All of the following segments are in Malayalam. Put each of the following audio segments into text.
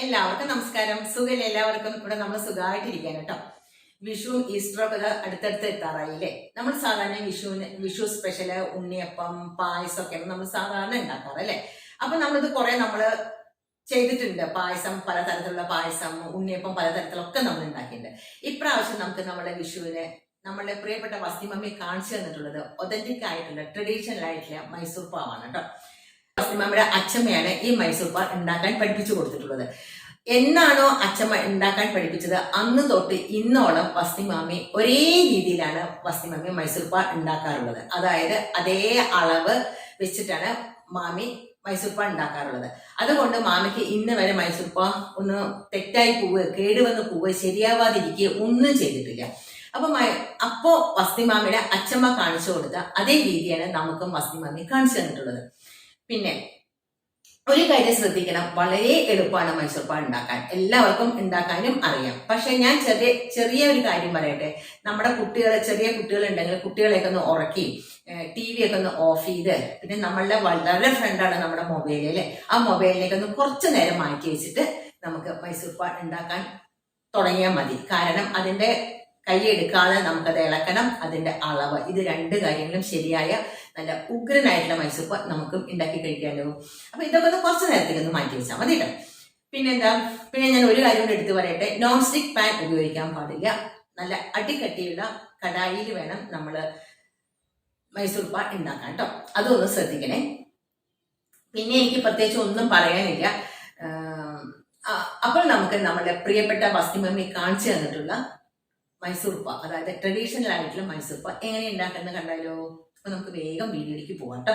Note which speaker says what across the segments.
Speaker 1: എല്ലാവർക്കും നമസ്കാരം. സുഖം എല്ലാവർക്കും. ഇവിടെ നമ്മൾ സുഖമായിട്ടിരിക്കാൻ കേട്ടോ. വിഷുവും ഈസ്റ്ററൊക്കെ അടുത്തടുത്ത് എത്താറായില്ലേ. നമ്മൾ സാധാരണ വിഷു സ്പെഷ്യല് ഉണ്ണിയപ്പം പായസം ഒക്കെയാണ് നമ്മൾ സാധാരണ ഉണ്ടാക്കാറ് അല്ലേ. അപ്പൊ നമ്മളിത് കുറെ നമ്മള് ചെയ്തിട്ടുണ്ട്. പായസം, പലതരത്തിലുള്ള പായസം, ഉണ്ണിയപ്പം പലതരത്തിലൊക്കെ നമ്മൾ ഉണ്ടാക്കിയിട്ടുണ്ട്. ഇപ്രാവശ്യം നമുക്ക് നമ്മുടെ വിഷുവിന് നമ്മളുടെ പ്രിയപ്പെട്ട വസ്തി മമ്മി കാണിച്ചു തന്നിട്ടുള്ളത് ഒതന്റിക് ആയിട്ടുള്ള ട്രഡീഷണൽ ആയിട്ടുള്ള മൈസൂർ പാവാണ് കേട്ടോ. വസ്തിമാമ്മയുടെ അച്ഛമ്മയാണ് ഈ മൈസൂർ പാവ് ഉണ്ടാക്കാൻ പഠിപ്പിച്ചു കൊടുത്തിട്ടുള്ളത്. എന്നാണോ അച്ഛമ്മ ഉണ്ടാക്കാൻ പഠിപ്പിച്ചത് അന്ന് തൊട്ട് ഇന്നോളം വസ്തിമാമി ഒരേ രീതിയിലാണ് വസ്തിമാമി മൈസൂർ പാവ് ഉണ്ടാക്കാറുള്ളത്. അതായത് അതേ അളവ് വെച്ചിട്ടാണ് മാമി മൈസൂർ പാവ് ഉണ്ടാക്കാറുള്ളത്. അതുകൊണ്ട് മാമിക്ക് ഇന്ന് വരെ മൈസൂർ പാവ് ഒന്ന് തെറ്റായി പോവുക, കേടുവന്ന് പോവുക, ശരിയാവാതിരിക്കുക ഒന്നും ചെയ്തിട്ടില്ല. അപ്പോ വസ്തിമാമിയുടെ അച്ഛമ്മ കാണിച്ചു കൊടുത്ത അതേ രീതിയാണ് നമുക്കും വസ്തിമാമി കാണിച്ചു തന്നിട്ടുള്ളത്. പിന്നെ ഒരു കാര്യം ശ്രദ്ധിക്കണം, വളരെ എളുപ്പമാണ് മൈസൂർ പാവ് ഉണ്ടാക്കാൻ, എല്ലാവർക്കും ഉണ്ടാക്കാനും അറിയാം. പക്ഷെ ഞാൻ ചെറിയ ഒരു കാര്യം പറയട്ടെ. നമ്മുടെ ചെറിയ കുട്ടികൾ ഉണ്ടെങ്കിൽ കുട്ടികളെയൊക്കെ ഒന്ന് ഉറക്കി TV ഒക്കെ ഒന്ന് ഓഫ് ചെയ്ത്, പിന്നെ നമ്മളുടെ വളരെ ഫ്രണ്ടാണ് നമ്മുടെ മൊബൈലിൽ, ആ മൊബൈലിലേക്ക് ഒന്ന് കുറച്ചു നേരം മാറ്റി വെച്ചിട്ട് നമുക്ക് മൈസൂർ പാവ് ഉണ്ടാക്കാൻ തുടങ്ങിയാൽ മതി. കാരണം അതിന്റെ കൈയെടുക്കാതെ നമുക്കത് ഇളക്കണം, അതിന്റെ അളവ്, ഇത് രണ്ട് കാര്യങ്ങളും ശരിയായ നല്ല ഉഗ്രനായിട്ടുള്ള മൈസൂർ പാവ് നമുക്കും ഉണ്ടാക്കി കഴിക്കാമല്ലോ. അപ്പൊ ഇതൊക്കെ ഒന്ന് കുറച്ച് നേരത്തേക്ക് ഒന്ന് മാറ്റി വെച്ചാൽ മതി കേട്ടോ. പിന്നെ ഞാൻ ഒരു കാര്യം കൂടെ എടുത്തു പറയട്ടെ. നോൺസ്റ്റിക് പാൻ ഉപയോഗിക്കാൻ പാടില്ല. നല്ല അടിക്കട്ടിയുള്ള കടായിൽ വേണം നമ്മൾ മൈസൂർ പാവ് ഉണ്ടാക്കാൻ കേട്ടോ. അതൊന്ന് ശ്രദ്ധിക്കണേ. പിന്നെ എനിക്ക് പ്രത്യേകിച്ച് ഒന്നും പറയാനില്ല. അപ്പോൾ നമുക്ക് നമ്മുടെ പ്രിയപ്പെട്ട വസ്തി മമ്മി കാണിച്ചു തന്നിട്ടുള്ള മൈസൂർ പാവ്, അതായത് ട്രഡീഷണൽ ആയിട്ടുള്ള മൈസൂർ പാവ് എങ്ങനെ ഉണ്ടാക്കുന്നത് കണ്ടാലോ. അപ്പൊ നമുക്ക് വേഗം വീഡിയോയിലേക്ക് പോവാം കേട്ടോ.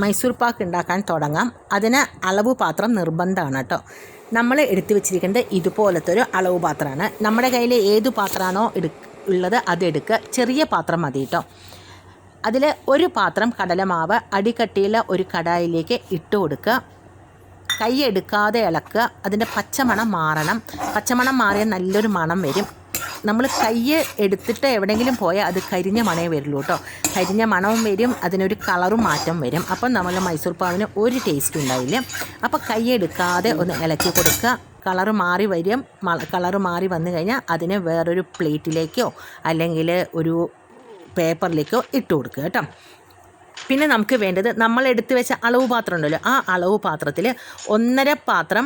Speaker 2: മൈസൂർ പാക്ക് ഉണ്ടാക്കാൻ തുടങ്ങാം. അതിന് അളവ് പാത്രം നിർബന്ധമാണ് കേട്ടോ. നമ്മൾ എടുത്തു വെച്ചിരിക്കുന്നത് ഇതുപോലത്തെ ഒരു അളവ് പാത്രമാണ്. നമ്മുടെ കയ്യിൽ ഏത് പാത്രമാണോ ഉള്ളത് അതെടുക്കുക. ചെറിയ പാത്രം മതി കേട്ടോ. അതിൽ ഒരു പാത്രം കടലമാവ് അടിക്കട്ടിയുള്ള ഒരു കടായിലേക്ക് ഇട്ട് കൊടുക്കുക. കൈ എടുക്കാതെ ഇളക്കുക. അതിൻ്റെ പച്ചമണം മാറണം. പച്ചമണം മാറിയാൽ നല്ലൊരു മണം വരും. നമ്മൾ കൈ എടുത്തിട്ട് എവിടെയെങ്കിലും പോയാൽ അത് കരിഞ്ഞ മണേ വരുള്ളൂ കേട്ടോ. കരിഞ്ഞ മണവും വരും, അതിനൊരു കളറും മാറ്റം വരും. അപ്പം നമ്മൾ മൈസൂർ പാവിന് ഒരു ടേസ്റ്റ് ഉണ്ടാവില്ല. അപ്പോൾ കൈ എടുക്കാതെ ഒന്ന് ഇളക്കി കൊടുക്കുക. കളറ് മാറി വരും. കളറ് മാറി വന്നു കഴിഞ്ഞാൽ അതിനെ വേറൊരു പ്ലേറ്റിലേക്കോ അല്ലെങ്കിൽ ഒരു പേപ്പറിലേക്കോ ഇട്ട് കൊടുക്കുക കേട്ടോ. പിന്നെ നമുക്ക് വേണ്ടത് നമ്മൾ എടുത്തു വെച്ച അളവ് പാത്രം ഉണ്ടല്ലോ, ആ അളവ് പാത്രത്തിൽ 1.5 പാത്രം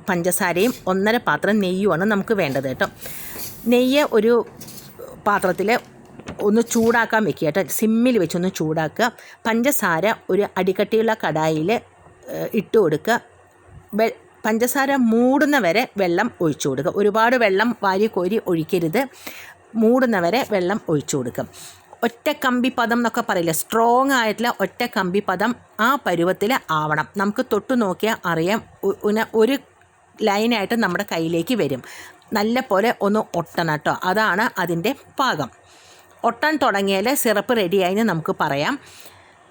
Speaker 2: പഞ്ചസാരയും 1.5 പാത്രം നെയ്യുമാണ് നമുക്ക് വേണ്ടത് കേട്ടോ. നെയ്യ് ഒരു പാത്രത്തിൽ ഒന്ന് ചൂടാക്കാൻ വെക്കുക കേട്ടോ. സിമ്മിൽ വെച്ചൊന്ന് ചൂടാക്കുക. പഞ്ചസാര ഒരു അടിക്കട്ടിയുള്ള കടായിൽ ഇട്ട് കൊടുക്കുക. പഞ്ചസാര മൂടുന്ന വരെ വെള്ളം ഒഴിച്ചു കൊടുക്കുക. ഒരുപാട് വെള്ളം വാരി കോരി ഒഴിക്കരുത്. മൂടുന്ന വരെ വെള്ളം ഒഴിച്ചു കൊടുക്കുക. ഒറ്റ കമ്പി പദം എന്നൊക്കെ പറയില്ല, സ്ട്രോങ് ആയിട്ടുള്ള ഒറ്റ കമ്പി പദം ആ പരുവത്തിൽ ആവണം. നമുക്ക് തൊട്ട് നോക്കിയാൽ അറിയാം. ഒരു ലൈനായിട്ട് നമ്മുടെ കയ്യിലേക്ക് വരും. നല്ല പോലെ ഒന്ന് ഒട്ടണം കേട്ടോ. അതാണ് അതിൻ്റെ പാകം. ഒട്ടാൻ തുടങ്ങിയാൽ സിറപ്പ് റെഡിയായി എന്ന് നമുക്ക് പറയാം.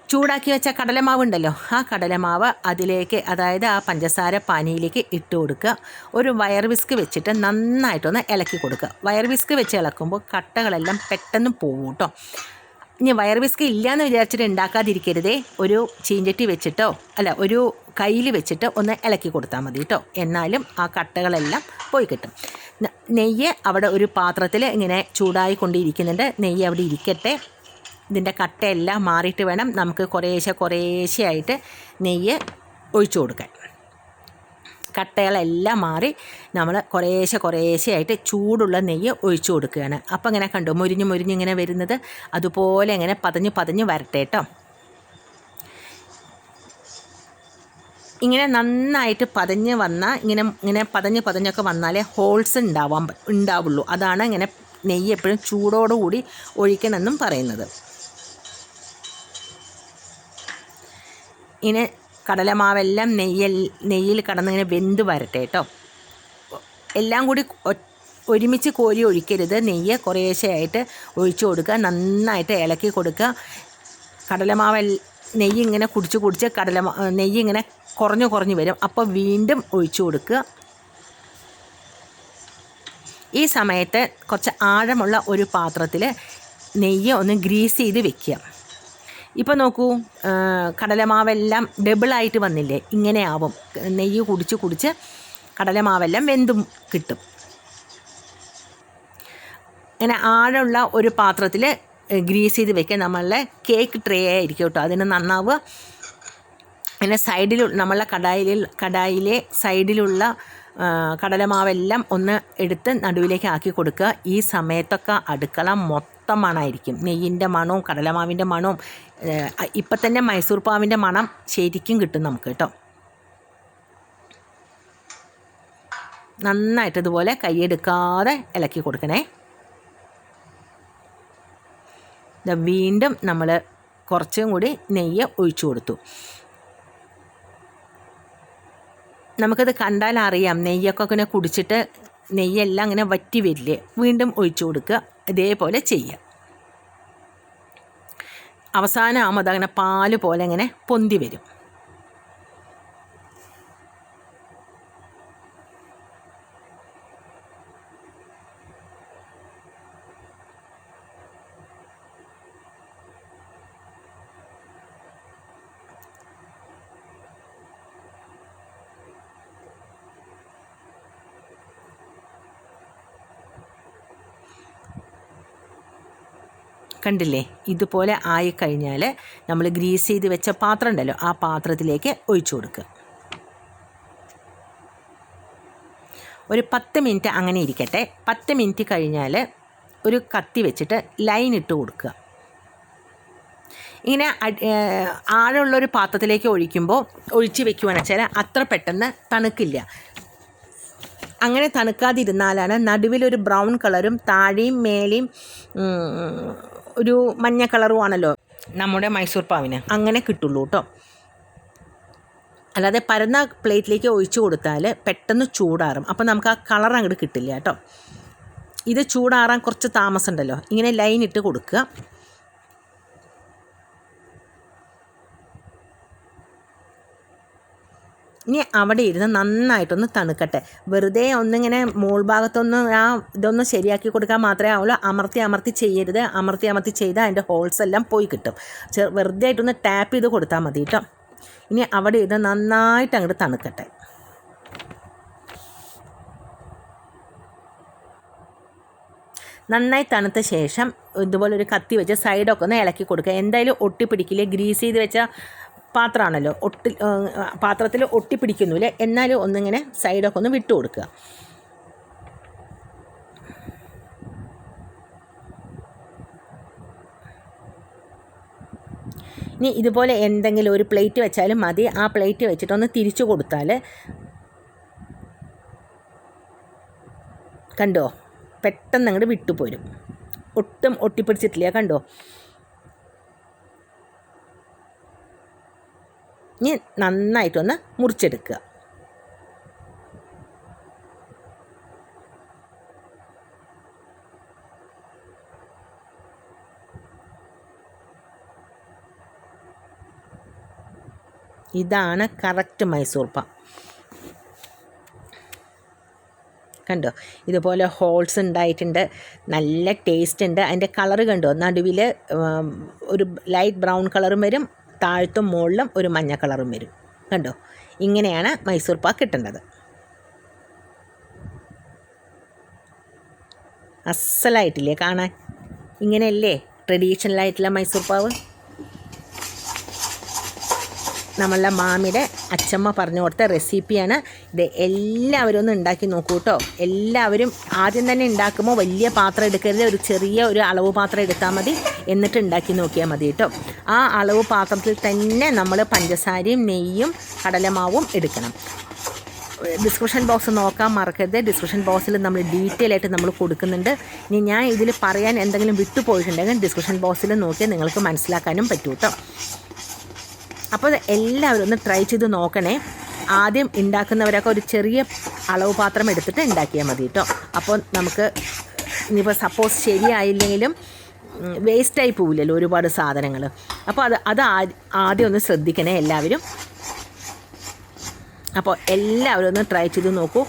Speaker 2: ചൂടാക്കി വെച്ച കടലമാവ് ഉണ്ടല്ലോ, ആ കടലമാവ് അതിലേക്ക്, അതായത് ആ പഞ്ചസാര പാനിയിലേക്ക് ഇട്ട് കൊടുക്കുക. ഒരു വയർ വിസ്ക് വെച്ചിട്ട് നന്നായിട്ടൊന്ന് ഇളക്കി കൊടുക്കുക. വയർ വിസ്ക് വെച്ച് ഇളക്കുമ്പോൾ കട്ടകളെല്ലാം പെട്ടെന്ന് പോകും കേട്ടോ. ഇനി വയർ വിസ്ക് ഇല്ലയെന്ന് വിചാരിച്ചിട്ട് ഉണ്ടാക്കാതിരിക്കരുതേ. ഒരു ചീഞ്ചട്ടി വെച്ചിട്ടോ ഒരു കയ്യിൽ വെച്ചിട്ട് ഒന്ന് ഇളക്കി കൊടുത്താൽ മതി കേട്ടോ. എന്നാലും ആ കട്ടകളെല്ലാം പോയി കിട്ടും. നെയ്യ് അവിടെ ഒരു പാത്രത്തിൽ ഇങ്ങനെ ചൂടായി കൊണ്ടിരിക്കുന്നുണ്ട്. നെയ്യ് അവിടെ ഇരിക്കട്ടെ. ഇതിൻ്റെ കട്ടയെല്ലാം മാറിയിട്ട് വേണം നമുക്ക് കുറേശ്ശെയായിട്ട് നെയ്യ് ഒഴിച്ചു കൊടുക്കാൻ. കട്ടകളെല്ലാം മാറി നമ്മൾ കുറേശ്ശെയായിട്ട് ചൂടുള്ള നെയ്യ് ഒഴിച്ചു കൊടുക്കുകയാണ്. അപ്പോൾ ഇങ്ങനെ കണ്ടോ, മുരിഞ്ഞിങ്ങനെ വരുന്നത്. അതുപോലെ ഇങ്ങനെ പതഞ്ഞ് വരട്ടെ കേട്ടോ. ഇങ്ങനെ നന്നായിട്ട് പതഞ്ഞ് വന്നാൽ ഇങ്ങനെ പതഞ്ഞൊക്കെ വന്നാലേ ഹോൾസ് ഉണ്ടാവുള്ളൂ. അതാണ് ഇങ്ങനെ നെയ്യ് എപ്പോഴും ചൂടോടുകൂടി ഒഴിക്കണമെന്നും പറയുന്നത്. ഇങ്ങനെ കടലമാവെല്ലാം നെയ്യിൽ കടന്നിങ്ങനെ വെന്ത് വരട്ടെ കേട്ടോ. എല്ലാം കൂടി ഒരുമിച്ച് കോരി ഒഴിക്കരുത്. നെയ്യ് കുറേശ്ശെയായിട്ട് ഒഴിച്ചു കൊടുക്കുക. നന്നായിട്ട് ഇളക്കി കൊടുക്കുക. നെയ്യ് ഇങ്ങനെ കുടിച്ച് നെയ്യ് ഇങ്ങനെ കുറഞ്ഞു വരും. അപ്പോൾ വീണ്ടും ഒഴിച്ചു കൊടുക്കുക. ഈ സമയത്ത് കുറച്ച് ആഴമുള്ള ഒരു പാത്രത്തിൽ നെയ്യ് ഒന്ന് ഗ്രീസ് ചെയ്ത് വെക്കുക. ഇപ്പോൾ നോക്കൂ, കടലമാവെല്ലാം ഡബിളായിട്ട് വന്നില്ലേ, ഇങ്ങനെ ആവും. നെയ്യ് കുടിച്ച് കടലമാവെല്ലാം വെന്തും കിട്ടും. ഇങ്ങനെ ആഴമുള്ള ഒരു പാത്രത്തിൽ ഗ്രീസ് ചെയ്ത് വെക്കുക. നമ്മളുടെ കേക്ക് ട്രേ ആയിരിക്കും കേട്ടോ അതിന് നന്നാവുക. പിന്നെ സൈഡിൽ നമ്മളെ കടായിലെ സൈഡിലുള്ള കടലമാവെല്ലാം ഒന്ന് എടുത്ത് നടുവിലേക്ക് ആക്കി കൊടുക്കുക. ഈ സമയത്തൊക്കെ അടുക്കള മൊത്തം മണമായിരിക്കും, നെയ്യിൻ്റെ മണവും കടലമാവിൻ്റെ മണവും. ഇപ്പം തന്നെ മൈസൂർ പാവിൻ്റെ മണം ശരിക്കും കിട്ടും നമുക്ക് കേട്ടോ. നന്നായിട്ട് ഇതുപോലെ കൈയെടുക്കാതെ ഇളക്കി കൊടുക്കണേ. വീണ്ടും നമ്മൾ കുറച്ചും കൂടി നെയ്യ് ഒഴിച്ചു കൊടുത്തു. നമുക്കത് കണ്ടാൽ അറിയാം, നെയ്യൊക്കെ ഇങ്ങനെ കുടിച്ചിട്ട് നെയ്യെല്ലാം ഇങ്ങനെ വറ്റി വരില്ലേ. വീണ്ടും ഒഴിച്ചു കൊടുക്കുക. ഇതേപോലെ ചെയ്യുക. അവസാനം ആകുമ്പോൾ അതങ്ങനെ പാല് പോലെ ഇങ്ങനെ പൊന്തി വരും. കണ്ടില്ലേ, ഇതുപോലെ ആയിക്കഴിഞ്ഞാൽ നമ്മൾ ഗ്രീസ് ചെയ്ത് വെച്ച പാത്രം ഉണ്ടല്ലോ, ആ പാത്രത്തിലേക്ക് ഒഴിച്ചു കൊടുക്കുക. ഒരു 10 മിനിറ്റ് അങ്ങനെ ഇരിക്കട്ടെ. 10 മിനിറ്റ് കഴിഞ്ഞാൽ ഒരു കത്തി വെച്ചിട്ട് ലൈൻ ഇട്ട് കൊടുക്കുക. ഇങ്ങനെ ആഴമുള്ളൊരു പാത്രത്തിലേക്ക് ഒഴിച്ച് വെക്കുകയാണെന്ന് വെച്ചാൽ അത്ര പെട്ടെന്ന് തണുക്കില്ല. അങ്ങനെ തണുക്കാതിരുന്നാലാണ് നടുവിലൊരു ബ്രൗൺ കളറും താഴെയും മേലെയും ഒരു മഞ്ഞ കളറുമാണല്ലോ നമ്മുടെ മൈസൂർ പാവിന്, അങ്ങനെ കിട്ടുള്ളൂ കേട്ടോ. അല്ലാതെ പരന്ന പ്ലേറ്റിലേക്ക് ഒഴിച്ചു കൊടുത്താൽ പെട്ടെന്ന് ചൂടാറും. അപ്പോൾ നമുക്ക് ആ കളർ അങ്ങോട്ട് കിട്ടില്ല കേട്ടോ. ഇത് ചൂടാറാൻ കുറച്ച് താമസം ഉണ്ടല്ലോ. ഇങ്ങനെ ലൈൻ ഇട്ട് കൊടുക്കുക. ഇനി അവിടെ ഇരുന്ന് നന്നായിട്ടൊന്ന് തണുക്കട്ടെ. വെറുതെ ഒന്നിങ്ങനെ മോൾ ഭാഗത്തൊന്ന് ഇതൊന്ന് ശരിയാക്കി കൊടുക്കാൻ മാത്രമേ ആവുള്ളൂ. അമർത്തി ചെയ്യരുത്. അമർത്തി ചെയ്താൽ അതിൻ്റെ ഹോൾസ് എല്ലാം പോയി കിട്ടും. വെറുതെ ആയിട്ടൊന്ന് ടാപ്പ് ചെയ്ത് കൊടുത്താൽ മതി കേട്ടോ. ഇനി അവിടെ ഇരുന്ന് നന്നായിട്ട് അങ്ങോട്ട് തണുക്കട്ടെ. നന്നായി തണുത്ത ശേഷം ഇതുപോലെ ഒരു കത്തി വെച്ച് സൈഡൊക്കെ ഒന്ന് ഇളക്കി കൊടുക്കുക. എന്തായാലും ഒട്ടിപ്പിടിക്കില്ല. ഗ്രീസ് ചെയ്ത് വെച്ച പാത്രമാണല്ലോ, പാത്രത്തിൽ ഒട്ടിപ്പിടിക്കുന്നില്ല. എന്നാലും ഒന്നിങ്ങനെ സൈഡൊക്കെ ഒന്ന് വിട്ടു കൊടുക്കുക. ഇനി ഇതുപോലെ എന്തെങ്കിലും ഒരു പ്ലേറ്റ് വെച്ചാലും മതി. ആ പ്ലേറ്റ് വെച്ചിട്ടൊന്ന് തിരിച്ചു കൊടുത്താൽ കണ്ടോ, പെട്ടെന്ന് അങ്ങോട്ട് വിട്ടുപോരും. ഒട്ടും ഒട്ടിപ്പിടിച്ചിട്ടില്ല, കണ്ടോ. ഇനി നന്നായിട്ടൊന്ന് മുറിച്ചെടുക്കുക. ഇതാണ് കറക്റ്റ് മൈസൂർ പാവ്. കണ്ടോ, ഇതുപോലെ ഹോൾസ് ഉണ്ടായിട്ടുണ്ട്. നല്ല ടേസ്റ്റ് ഉണ്ട്. അതിൻ്റെ കളറ് കണ്ടോ, നടുവിൽ ഒരു ലൈറ്റ് ബ്രൗൺ കളറും വരും, താഴത്തും മുകളിലും ഒരു മഞ്ഞ കളറും വരും. കണ്ടോ, ഇങ്ങനെയാണ് മൈസൂർ പാവ് കിട്ടേണ്ടത്. അസലായിട്ടില്ലേ കാണാൻ? ഇങ്ങനെയല്ലേ ട്രഡീഷണലായിട്ടുള്ള മൈസൂർ പാവ്? നമ്മളുടെ മാമിയുടെ അച്ചമ്മ പറഞ്ഞു കൊടുത്ത റെസിപ്പിയാണ് ഇത്. എല്ലാവരും ഒന്ന് ഉണ്ടാക്കി നോക്കൂ കേട്ടോ. എല്ലാവരും ആദ്യം തന്നെ ഉണ്ടാക്കുമ്പോൾ വലിയ പാത്രം എടുക്കരുത്, ഒരു ചെറിയ ഒരു അളവ് പാത്രം എടുത്താൽ മതി. എന്നിട്ട് ഉണ്ടാക്കി നോക്കിയാൽ മതി കേട്ടോ. ആ അളവ് പാത്രത്തിൽ തന്നെ നമ്മൾ പഞ്ചസാരയും നെയ്യും കടലമാവും എടുക്കണം. ഡിസ്ക്രിപ്ഷൻ ബോക്സ് നോക്കാൻ മറക്കരുത്. ഡിസ്ക്രിപ്ഷൻ ബോക്സിൽ നമ്മൾ ഡീറ്റെയിൽ ആയിട്ട് നമ്മൾ കൊടുക്കുന്നുണ്ട്. ഇനി ഞാൻ ഇതിൽ പറയാൻ എന്തെങ്കിലും വിട്ടുപോയിട്ടുണ്ടെങ്കിൽ ഡിസ്ക്രിപ്ഷൻ ബോക്സിൽ നോക്കിയാൽ നിങ്ങൾക്ക് മനസ്സിലാക്കാനും പറ്റൂ കേട്ടോ. അപ്പോൾ എല്ലാവരും ഒന്ന് ട്രൈ ചെയ്ത് നോക്കണേ. ആദ്യം ഉണ്ടാക്കുന്നവരൊക്കെ ഒരു ചെറിയ അളവ് പാത്രം എടുത്തിട്ട് ഉണ്ടാക്കിയാൽ മതി കേട്ടോ. അപ്പോൾ നമുക്ക് ഇനിയിപ്പോൾ സപ്പോസ് ശരിയായില്ലെങ്കിലും വേസ്റ്റായി പോവില്ലല്ലോ ഒരുപാട് സാധനങ്ങൾ. അപ്പോൾ അത് ആദ്യം ഒന്ന് ശ്രദ്ധിക്കണേ എല്ലാവരും. അപ്പോൾ എല്ലാവരും ഒന്ന് ട്രൈ ചെയ്ത് നോക്കൂ.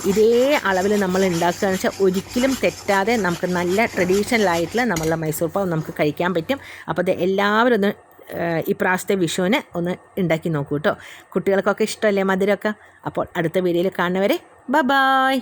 Speaker 2: ഇതേ അളവിൽ നമ്മൾ ഉണ്ടാക്കുകയെന്ന് വെച്ചാൽ ഒരിക്കലും തെറ്റാതെ നമുക്ക് നല്ല ട്രഡീഷണലായിട്ടുള്ള നമ്മളുടെ മൈസൂർ പാവ് നമുക്ക് കഴിക്കാൻ പറ്റും. അപ്പോൾ അത് എല്ലാവരും ഒന്ന് ഇപ്രാവശ്യത്തെ വിഷുവിന് ഒന്ന് ഉണ്ടാക്കി നോക്കൂ കേട്ടോ. കുട്ടികൾക്കൊക്കെ ഇഷ്ടമല്ലേ മധുരമൊക്കെ. അപ്പോൾ അടുത്ത വീഡിയോയിൽ കാണുന്നവരെ ബൈ.